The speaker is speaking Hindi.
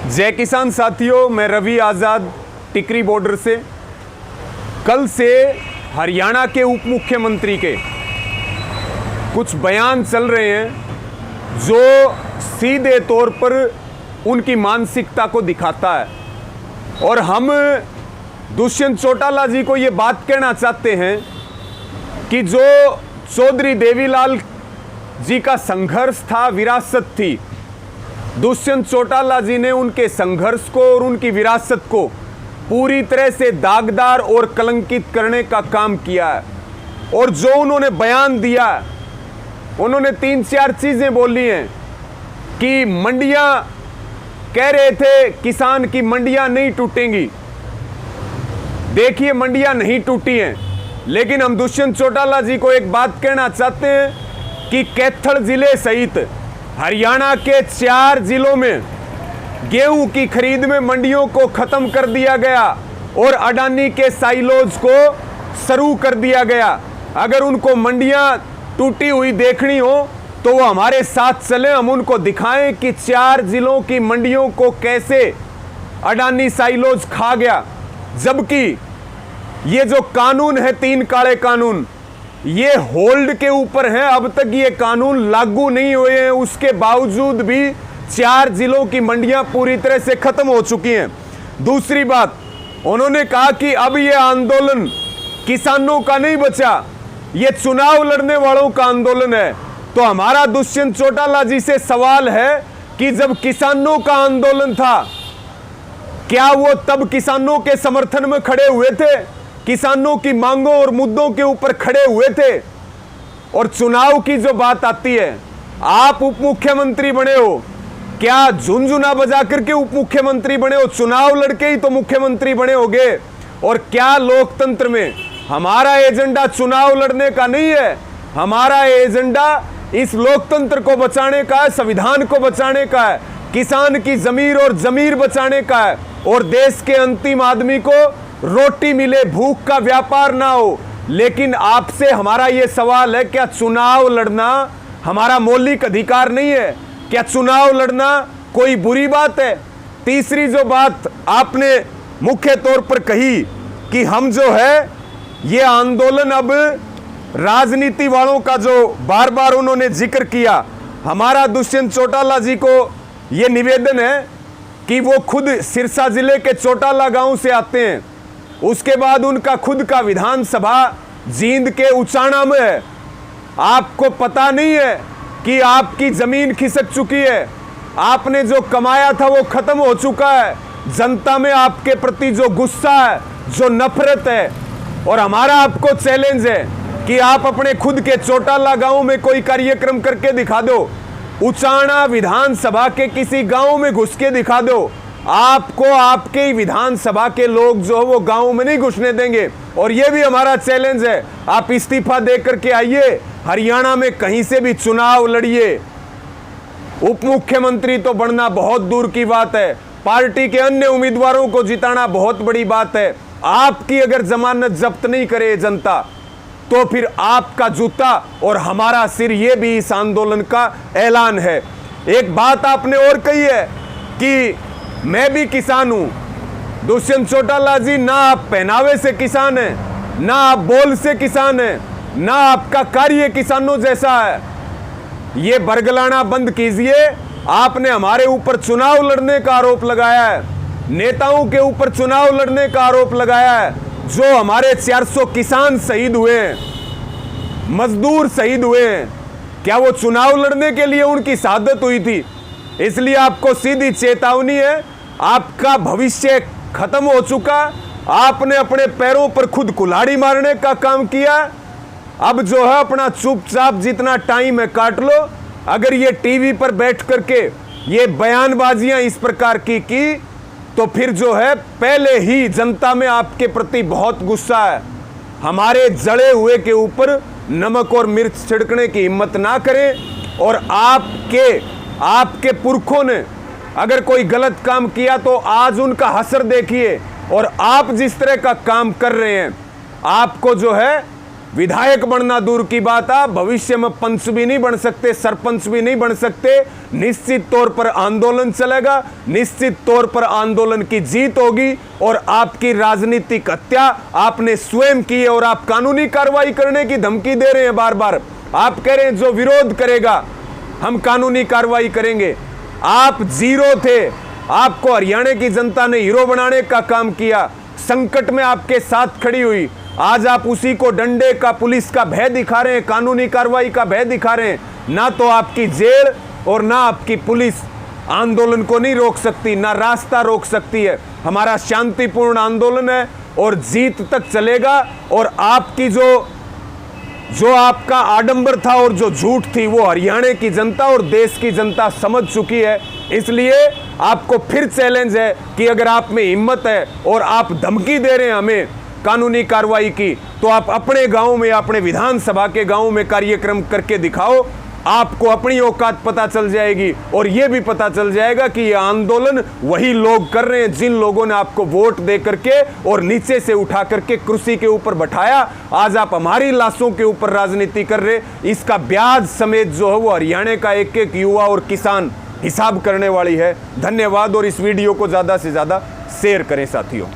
जय किसान साथियों, मैं रवि आज़ाद टिकरी बॉर्डर से। कल से हरियाणा के उप मुख्यमंत्री के कुछ बयान चल रहे हैं जो सीधे तौर पर उनकी मानसिकता को दिखाता है, और हम दुष्यंत चौटाला जी को ये बात कहना चाहते हैं कि जो चौधरी देवीलाल जी का संघर्ष था, विरासत थी, दुष्यंत चौटाला जी ने उनके संघर्ष को और उनकी विरासत को पूरी तरह से दागदार और कलंकित करने का काम किया है। और जो उन्होंने बयान दिया, उन्होंने 3-4 चीजें बोली हैं कि मंडियां, कह रहे थे किसान की मंडियां नहीं टूटेंगी। देखिए, मंडियां नहीं टूटी हैं, लेकिन हम दुष्यंत चौटाला जी को एक बात कहना चाहते हैं कि कैथल जिले सहित हरियाणा के 4 जिलों में गेहूं की खरीद में मंडियों को खत्म कर दिया गया और अडानी के साइलोज को शुरू कर दिया गया। अगर उनको मंडियां टूटी हुई देखनी हो तो वो हमारे साथ चले, हम उनको दिखाएं कि 4 जिलों की मंडियों को कैसे अडानी साइलोज खा गया। जबकि ये जो कानून है, 3 काले कानून, ये होल्ड के ऊपर है, अब तक ये कानून लागू नहीं हुए हैं। उसके बावजूद भी 4 जिलों की मंडियां पूरी तरह से खत्म हो चुकी हैं। दूसरी बात, उन्होंने कहा कि अब ये आंदोलन किसानों का नहीं बचा, ये चुनाव लड़ने वालों का आंदोलन है। तो हमारा दुष्यंत चौटाला जी से सवाल है कि जब किसानों का आंदोलन था, क्या वो तब किसानों के समर्थन में खड़े हुए थे, किसानों की मांगों और मुद्दों के ऊपर खड़े हुए थे? और चुनाव की जो बात आती है, आप उप मुख्यमंत्री बने हो, क्या झुनझुना बजा करके उप मुख्यमंत्री बने हो? चुनाव लड़के ही तो मुख्यमंत्री बने होगे। और क्या लोकतंत्र में हमारा एजेंडा चुनाव लड़ने का नहीं है, हमारा एजेंडा इस लोकतंत्र को बचाने का है, संविधान को बचाने का है, किसान की जमीर और जमीर बचाने का है, और देश के अंतिम आदमी को रोटी मिले, भूख का व्यापार ना हो। लेकिन आपसे हमारा यह सवाल है, क्या चुनाव लड़ना हमारा मौलिक अधिकार नहीं है? क्या चुनाव लड़ना कोई बुरी बात है? तीसरी जो बात आपने मुख्य तौर पर कही कि हम जो है ये आंदोलन, अब राजनीति वालों का जो बार बार उन्होंने जिक्र किया, हमारा दुष्यंत चौटाला जी को ये निवेदन है कि वो खुद सिरसा जिले के चौटाला गांव से आते हैं, उसके बाद उनका खुद का विधानसभा जींद के उचाना में है। आपको पता नहीं है कि आपकी जमीन खिसक चुकी है, आपने जो कमाया था वो खत्म हो चुका है, जनता में आपके प्रति जो गुस्सा है, जो नफरत है। और हमारा आपको चैलेंज है कि आप अपने खुद के चौटाला गांव में कोई कार्यक्रम करके दिखा दो, उचाना विधानसभा के किसी गांव में घुस के दिखा दो, आपको आपके ही विधानसभा के लोग जो वो गांव में नहीं घुसने देंगे। और ये भी हमारा चैलेंज है, आप इस्तीफा दे करके आइए, हरियाणा में कहीं से भी चुनाव लड़िए। उप मुख्यमंत्री तो बनना बहुत दूर की बात है, पार्टी के अन्य उम्मीदवारों को जिताना बहुत बड़ी बात है। आपकी अगर जमानत जब्त नहीं करे जनता, तो फिर आपका जूता और हमारा सिर, ये भी इस आंदोलन का ऐलान है। एक बात आपने और कही है कि मैं भी किसान हूं। दुष्यंत चौटाला जी, ना आप पहनावे से किसान हैं, ना आप बोल से किसान हैं, ना आपका कार्य किसानों जैसा है। ये बरगलाना बंद कीजिए। आपने हमारे ऊपर चुनाव लड़ने का आरोप लगाया है, नेताओं के ऊपर चुनाव लड़ने का आरोप लगाया है। जो हमारे 400 किसान शहीद हुए हैं, मजदूर शहीद हुए हैं, क्या वो चुनाव लड़ने के लिए उनकी शहादत हुई थी? इसलिए आपको सीधी चेतावनी है, आपका भविष्य खत्म हो चुका। आपने अपने पैरों पर खुद कुल्हाड़ी मारने का काम किया। अब जो है अपना चुपचाप जितना टाइम है काट लो। अगर ये टीवी पर बैठ करके ये बयानबाजियां इस प्रकार की तो फिर जो है पहले ही जनता में आपके प्रति बहुत गुस्सा है। हमारे जड़े हुए के ऊपर नमक और मिर्च छिड़कने की हिम्मत ना करें। और आपके पुरखों ने अगर कोई गलत काम किया तो आज उनका हसर देखिए। और आप जिस तरह का काम कर रहे हैं, आपको जो है विधायक बनना दूर की बात, आप भविष्य में पंच भी नहीं बन सकते, सरपंच भी नहीं बन सकते। निश्चित तौर पर आंदोलन चलेगा, निश्चित तौर पर आंदोलन की जीत होगी और आपकी राजनीतिक हत्या आपने स्वयं की है और आप कानूनी कार्रवाई करने की धमकी दे रहे हैं बार बार। आप कह रहे हैं जो विरोध करेगा हम कानूनी कार्रवाई करेंगे। आप जीरो थे, आपको हरियाणा की जनता ने हीरो बनाने का काम किया, संकट में आपके साथ खड़ी हुई। आज आप उसी को डंडे का, पुलिस का भय दिखा रहे हैं, कानूनी कार्रवाई का भय दिखा रहे हैं। ना तो आपकी जेल और ना आपकी पुलिस आंदोलन को नहीं रोक सकती, ना रास्ता रोक सकती है। हमारा शांतिपूर्ण आंदोलन है और जीत तक चलेगा। और आपकी जो आपका आडंबर था और जो झूठ थी वो हरियाणा की जनता और देश की जनता समझ चुकी है। इसलिए आपको फिर चैलेंज है कि अगर आप में हिम्मत है और आप धमकी दे रहे हैं हमें कानूनी कार्रवाई की, तो आप अपने गांव में, अपने विधानसभा के गांव में कार्यक्रम करके दिखाओ। आपको अपनी औकात पता चल जाएगी और यह भी पता चल जाएगा कि यह आंदोलन वही लोग कर रहे हैं जिन लोगों ने आपको वोट दे करके और नीचे से उठा करके कुर्सी के ऊपर बैठाया। आज आप हमारी लाशों के ऊपर राजनीति कर रहे, इसका ब्याज समेत जो है वो हरियाणा का एक एक युवा और किसान हिसाब करने वाली है। धन्यवाद और इस वीडियो को ज़्यादा से ज़्यादा शेयर करें साथियों।